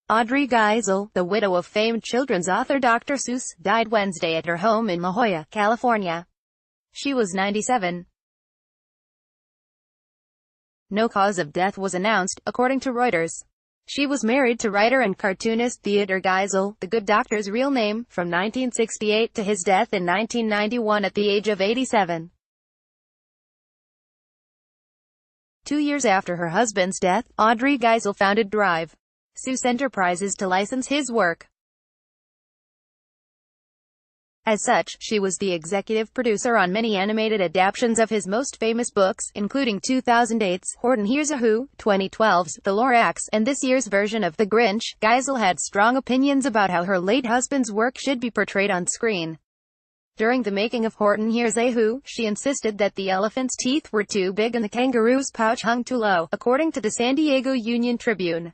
Audrey Geisel, the widow of famed children's author Dr. Seuss, died Wednesday at her home in La Jolla, California. She was 97. No cause of death was announced, according to Reuters. She was married to writer and cartoonist Audrey Geisel, the Good Doctor's real name, from 1968 to his death in 1991 at the age of 87. 2 years after her husband's death, Audrey Geisel founded Seuss Enterprises to license his work. As such, she was the executive producer on many animated adaptations of his most famous books, including 2008's Horton Hears a Who, 2012's The Lorax, and this year's version of The Grinch. Geisel had strong opinions about how her late husband's work should be portrayed on screen. During the making of Horton Hears a Who, she insisted that the elephant's teeth were too big and the kangaroo's pouch hung too low, according to the San Diego Union Tribune.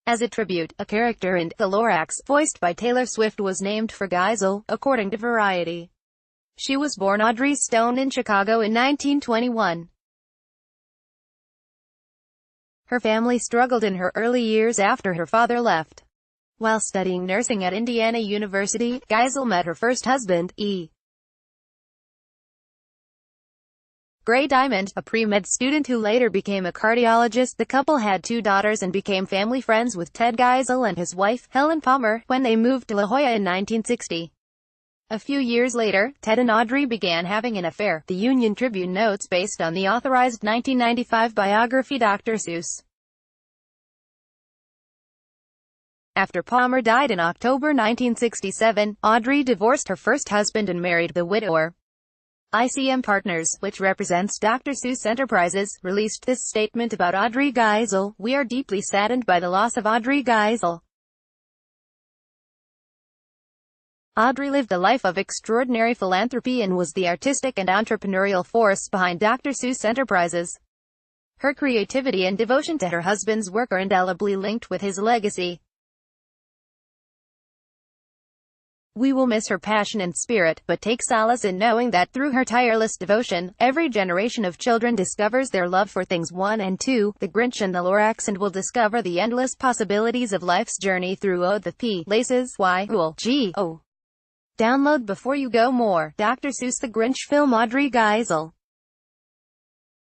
As a tribute, a character in The Lorax, voiced by Taylor Swift, was named for Geisel, according to Variety. She was born Audrey Stone in Chicago in 1921. Her family struggled in her early years after her father left. While studying nursing at Indiana University, Geisel met her first husband, E. Gray Diamond, a pre-med student who later became a cardiologist. The couple had 2 daughters and became family friends with Ted Geisel and his wife, Helen Palmer, when they moved to La Jolla in 1960. A few years later, Ted and Audrey began having an affair, the Union Tribune notes, based on the authorized 1995 biography Dr. Seuss. After Palmer died in October 1967, Audrey divorced her first husband and married the widower. ICM Partners, which represents Dr. Seuss Enterprises, released this statement about Audrey Geisel: "We are deeply saddened by the loss of Audrey Geisel. Audrey lived a life of extraordinary philanthropy and was the artistic and entrepreneurial force behind Dr. Seuss Enterprises. Her creativity and devotion to her husband's work are indelibly linked with his legacy. We will miss her passion and spirit, but take solace in knowing that through her tireless devotion, every generation of children discovers their love for things 1 and 2, The Grinch and The Lorax, and will discover the endless possibilities of life's journey through O the P, Laces, Y, Cool, G, O. Download before you go more. Dr. Seuss The Grinch film. Audrey Geisel.